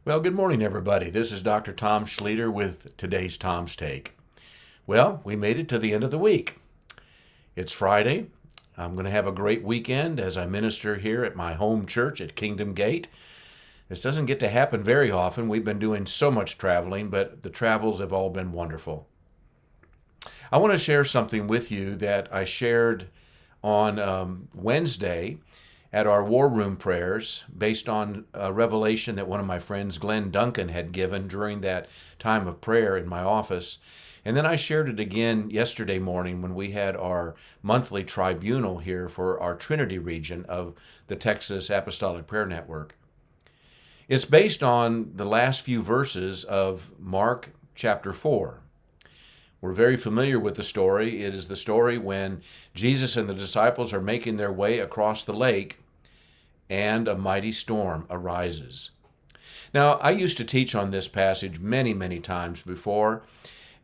Well, good morning, everybody. This is Dr. Tom Schlueter with today's Tom's Take. Well, we made it to the end of the week. It's Friday. I'm going to have a great weekend as I minister here at my home church at Kingdom Gate. This doesn't get to happen very often. We've been doing so much traveling, but the travels have all been wonderful. I want to share something with you that I shared on Wednesday at our War Room prayers based on a revelation that one of my friends, Glenn Duncan, had given during that time of prayer in my office. And then I shared it again yesterday morning when we had our monthly tribunal here for our Trinity region of the Texas Apostolic Prayer Network. It's based on the last few verses of Mark chapter 4. We're very familiar with the story. It is the story when Jesus and the disciples are making their way across the lake and a mighty storm arises. Now, I used to teach on this passage many times before,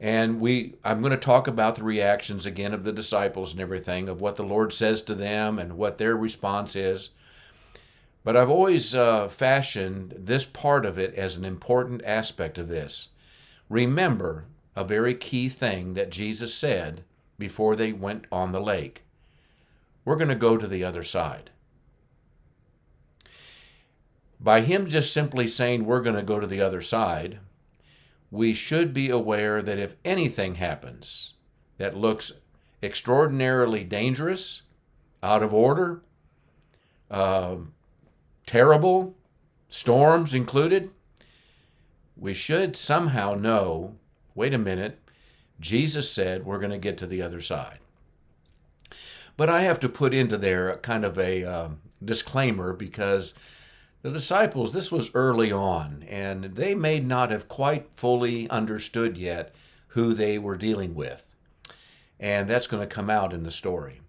and I'm going to talk about the reactions again of the disciples and everything, of what the Lord says to them and what their response is. But I've always fashioned this part of it as an important aspect of this. Remember a very key thing that Jesus said before they went on the lake. We're going to go to the other side. By him just simply saying we're going to go to the other side, we should be aware that if anything happens that looks extraordinarily dangerous, out of order, terrible, storms included, we should somehow know, wait a minute, Jesus said we're going to get to the other side. But I have to put into there kind of a disclaimer because the disciples, this was early on, and they may not have quite fully understood yet who they were dealing with. And that's going to come out in the story.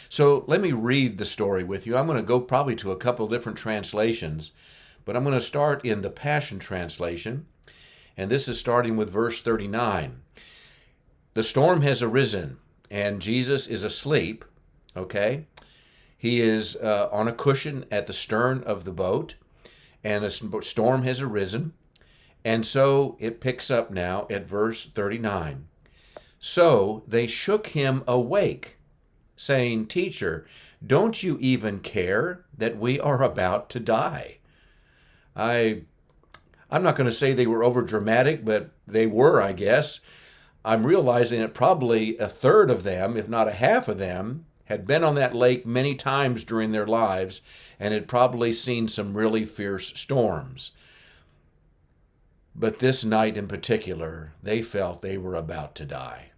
So let me read the story with you. I'm going to go probably to a couple different translations, but I'm going to start in the Passion Translation. And this is starting with verse 39. The storm has arisen, and Jesus is asleep, okay? He is on a cushion at the stern of the boat, and a storm has arisen. And so it picks up now at verse 39. So they shook him awake, saying, Teacher, don't you even care that we are about to die? I'm not going to say they were over dramatic, but they were, I guess. I'm realizing that probably a third of them, if not a half of them, had been on that lake many times during their lives and had probably seen some really fierce storms. But this night in particular, they felt they were about to die.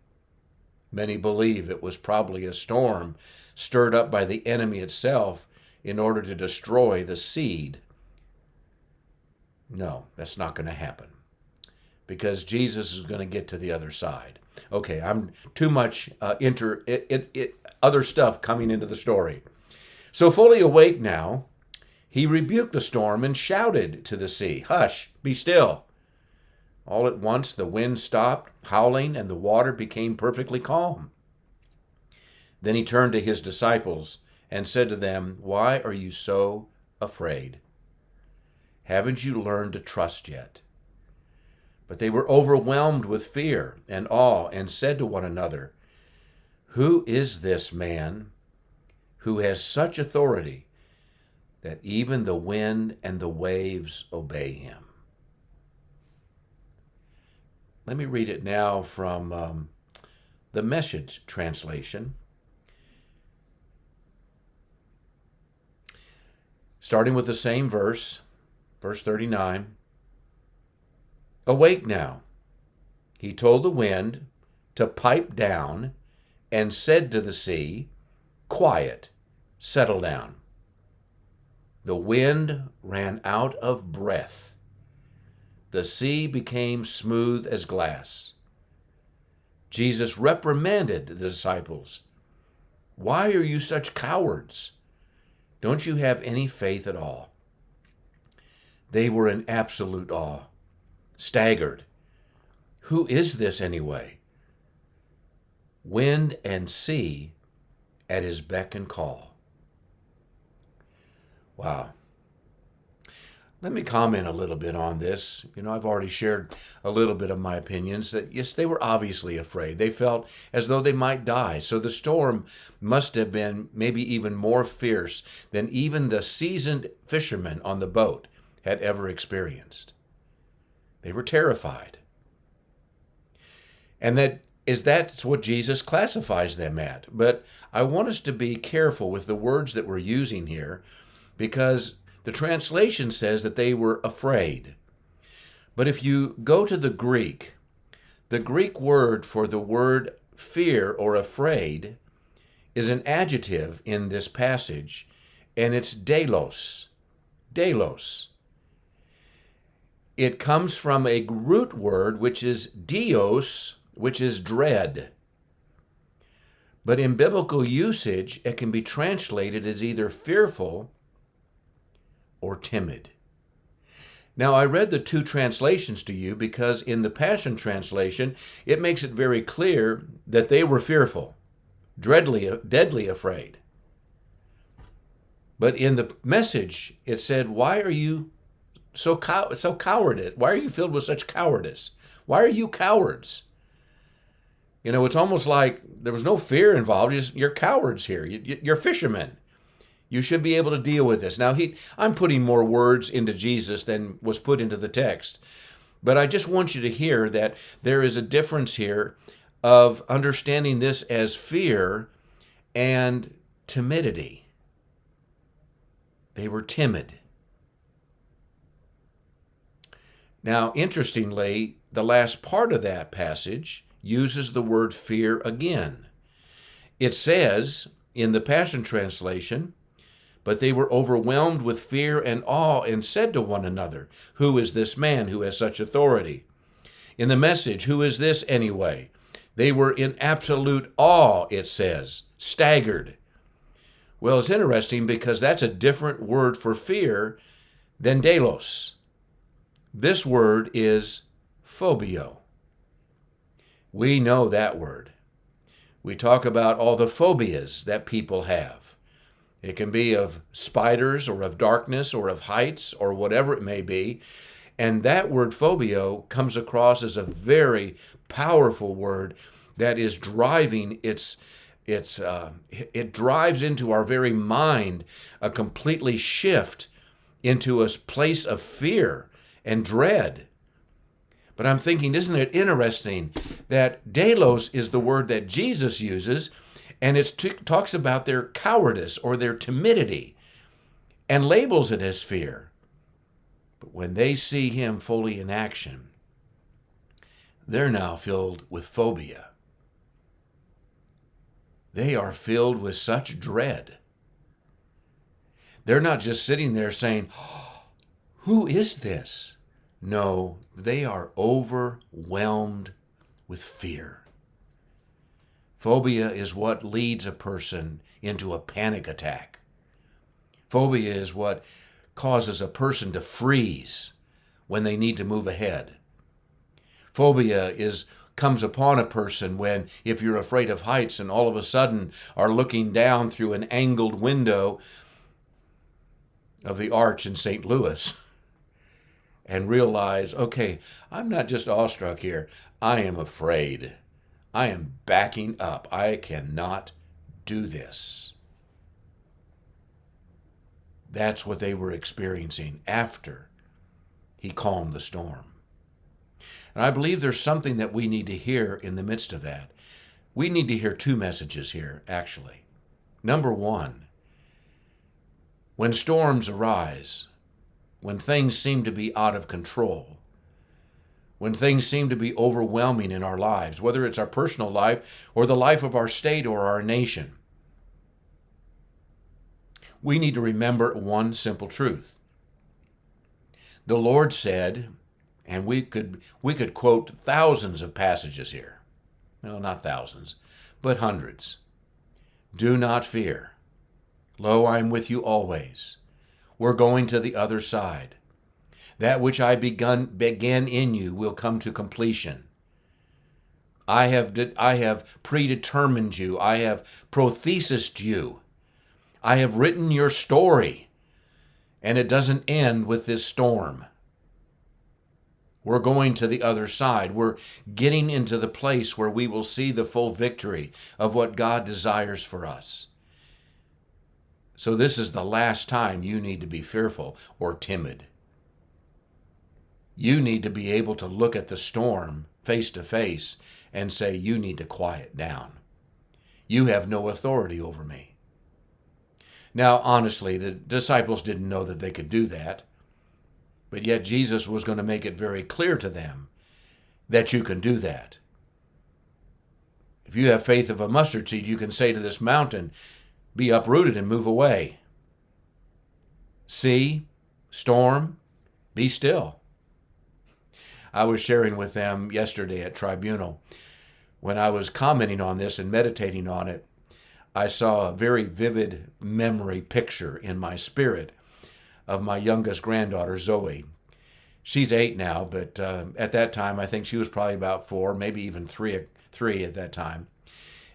Many believe it was probably a storm stirred up by the enemy itself in order to destroy the seed. No, that's not going to happen because Jesus is going to get to the other side. Okay, I'm too much other stuff coming into the story. So fully awake now, he rebuked the storm and shouted to the sea, Hush, be still. All at once the wind stopped howling and the water became perfectly calm. Then he turned to his disciples and said to them, Why are you so afraid? Haven't you learned to trust yet? But they were overwhelmed with fear and awe and said to one another, Who is this man who has such authority that even the wind and the waves obey him? Let me read it now from the Message translation. Starting with the same verse, verse 39. Awake now, he told the wind to pipe down and said to the sea, Quiet, settle down. The wind ran out of breath. The sea became smooth as glass. Jesus reprimanded the disciples. Why are you such cowards? Don't you have any faith at all? They were in absolute awe, staggered. Who is this anyway? Wind and sea at his beck and call. Wow. Let me comment a little bit on this. I've already shared a little bit of my opinions that, yes, they were obviously afraid. They felt as though they might die. So the storm must have been maybe even more fierce than even the seasoned fishermen on the boat had ever experienced. They were terrified. And that's what Jesus classifies them at. But I want us to be careful with the words that we're using here, because the translation says that they were afraid. But if you go to the Greek word for the word fear or afraid is an adjective in this passage, and it's delos. Delos. It comes from a root word, which is dios, which is dread. But in biblical usage, it can be translated as either fearful or timid. Now, I read the two translations to you because in the Passion Translation, it makes it very clear that they were fearful, deadly afraid. But in the Message, it said, why are you so cowardous? Why are you filled with such cowardice? Why are you cowards? It's almost like there was no fear involved. You're cowards here. You're fishermen. You should be able to deal with this. Now, I'm putting more words into Jesus than was put into the text. But I just want you to hear that there is a difference here of understanding this as fear and timidity. They were timid. Now, interestingly, the last part of that passage uses the word fear again. It says in the Passion Translation, but they were overwhelmed with fear and awe and said to one another, who is this man who has such authority? In the Message, who is this anyway? They were in absolute awe, it says, staggered. Well, it's interesting because that's a different word for fear than delos. This word is phobio. We know that word. We talk about all the phobias that people have. It can be of spiders or of darkness or of heights or whatever it may be. And that word phobio comes across as a very powerful word that is driving it drives into our very mind a completely shift into a place of fear and dread. But I'm thinking, isn't it interesting that delos is the word that Jesus uses, and it talks about their cowardice or their timidity and labels it as fear. But when they see him fully in action, they're now filled with phobia. They are filled with such dread. They're not just sitting there saying, oh, who is this? No, they are overwhelmed with fear. Phobia is what leads a person into a panic attack. Phobia is what causes a person to freeze when they need to move ahead. Phobia comes upon a person when, if you're afraid of heights and all of a sudden are looking down through an angled window of the arch in St. Louis and realize, okay, I'm not just awestruck here, I am afraid. I am backing up. I cannot do this. That's what they were experiencing after he calmed the storm. And I believe there's something that we need to hear in the midst of that. We need to hear two messages here, actually. Number one, when storms arise, when things seem to be out of control, when things seem to be overwhelming in our lives, whether it's our personal life or the life of our state or our nation, we need to remember one simple truth. The Lord said, and we could quote thousands of passages here. No, not thousands, but hundreds. Do not fear. Lo, I am with you always. We're going to the other side. That which I began in you will come to completion. I have predetermined you. I have prothesised you. I have written your story. And it doesn't end with this storm. We're going to the other side. We're getting into the place where we will see the full victory of what God desires for us. So this is the last time you need to be fearful or timid. You need to be able to look at the storm face to face and say, you need to quiet down. You have no authority over me. Now, honestly, the disciples didn't know that they could do that. But yet Jesus was going to make it very clear to them that you can do that. If you have faith of a mustard seed, you can say to this mountain, be uprooted and move away. Sea, storm, be still. I was sharing with them yesterday at Tribunal. When I was commenting on this and meditating on it, I saw a very vivid memory picture in my spirit of my youngest granddaughter, Zoe. She's 8 now, but at that time, I think she was probably about 4, maybe even three at that time.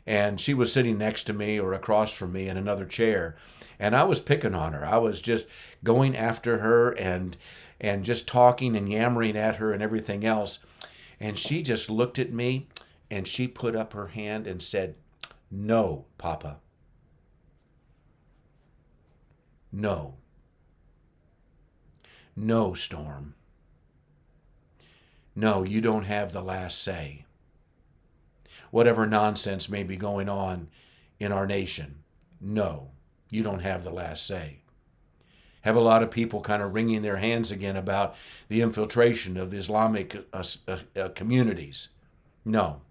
And she was sitting next to me or across from me in another chair, and I was picking on her. I was just going after her and just talking and yammering at her and everything else. And she just looked at me, and she put up her hand and said, "No, Papa. No. No, Storm. No, you don't have the last say. Whatever nonsense may be going on in our nation, no, you don't have the last say." Have a lot of people kind of wringing their hands again about the infiltration of the Islamic communities. No.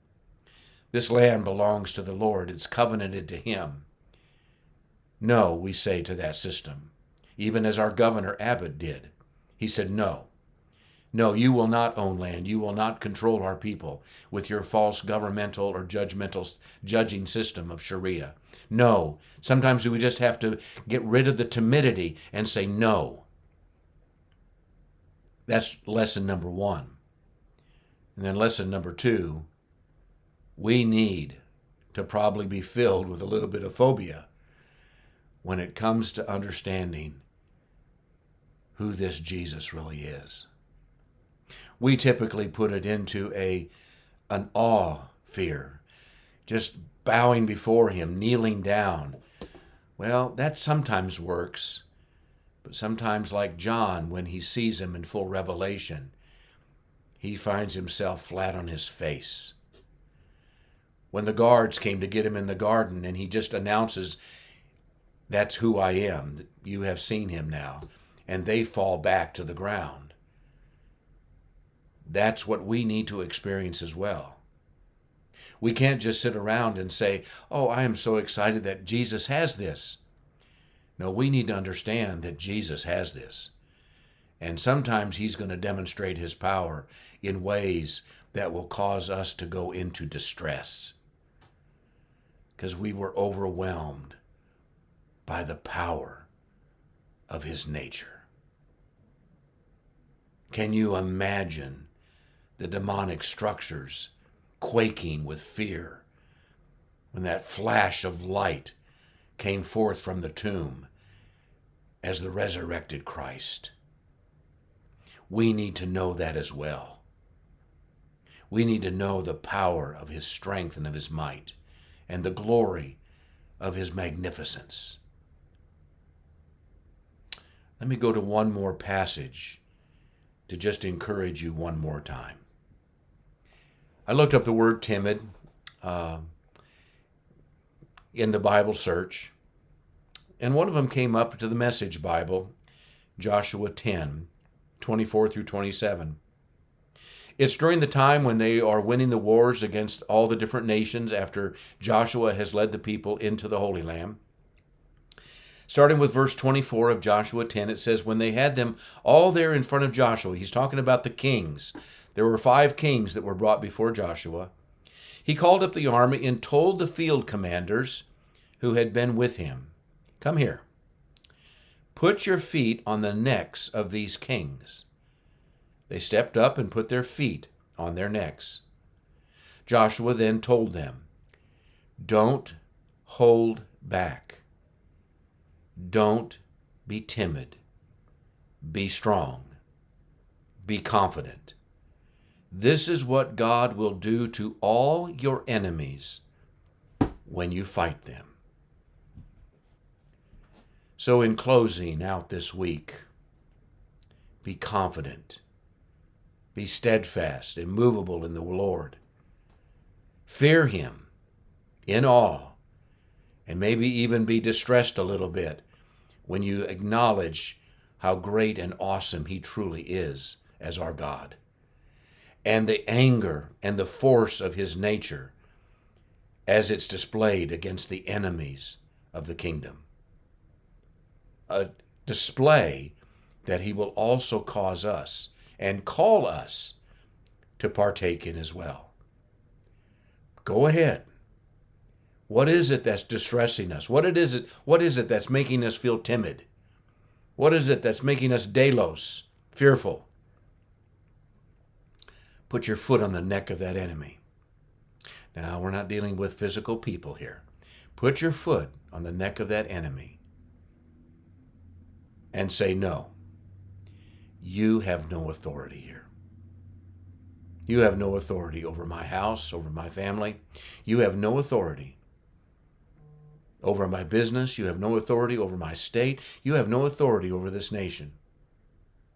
This land belongs to the Lord. It's covenanted to Him. No, we say to that system, even as our Governor Abbott did. He said, no. No, you will not own land. You will not control our people with your false governmental or judgmental judging system of Sharia. No. Sometimes we just have to get rid of the timidity and say no. That's lesson number 1. And then lesson number 2, we need to probably be filled with a little bit of phobia when it comes to understanding who this Jesus really is. We typically put it into an awe fear, just bowing before Him, kneeling down. Well, that sometimes works, but sometimes, like John, when he sees Him in full revelation, he finds himself flat on his face. When the guards came to get Him in the garden and He just announces, "That's who I am, you have seen Him now," and they fall back to the ground. That's what we need to experience as well. We can't just sit around and say, "Oh, I am so excited that Jesus has this." No, we need to understand that Jesus has this. And sometimes He's going to demonstrate His power in ways that will cause us to go into distress because we were overwhelmed by the power of His nature. Can you imagine the demonic structures quaking with fear when that flash of light came forth from the tomb as the resurrected Christ? We need to know that as well. We need to know the power of His strength and of His might and the glory of His magnificence. Let me go to one more passage to just encourage you one more time. I looked up the word timid in the Bible search, and one of them came up to the Message Bible, Joshua 10, 24 through 27. It's during the time when they are winning the wars against all the different nations after Joshua has led the people into the Holy Land. Starting with verse 24 of Joshua 10, it says, when they had them all there in front of Joshua, he's talking about the kings. There were 5 kings that were brought before Joshua. He called up the army and told the field commanders who had been with him, "Come here. Put your feet on the necks of these kings." They stepped up and put their feet on their necks. Joshua then told them, "Don't hold back. Don't be timid. Be strong. Be confident. This is what God will do to all your enemies when you fight them. So in closing out this week, be confident. Be steadfast, immovable in the Lord. Fear Him in awe, and maybe even be distressed a little bit when you acknowledge how great and awesome He truly is as our God, and the anger and the force of His nature as it's displayed against the enemies of the kingdom. A display that He will also cause us and call us to partake in as well. Go ahead. What is it that's distressing us? What is it that's making us feel timid? What is it that's making us delos, fearful? Put your foot on the neck of that enemy. Now, we're not dealing with physical people here. Put your foot on the neck of that enemy and say, no, you have no authority here. You have no authority over my house, over my family. You have no authority over my business. You have no authority over my state. You have no authority over this nation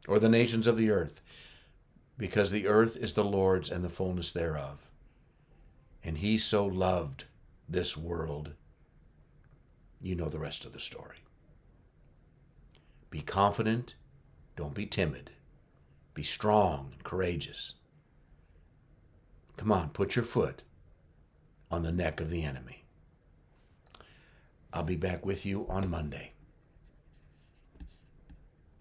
or the nations of the earth, because the earth is the Lord's and the fullness thereof. And He so loved this world. You know the rest of the story. Be confident. Don't be timid. Be strong and courageous. Come on, put your foot on the neck of the enemy. I'll be back with you on Monday.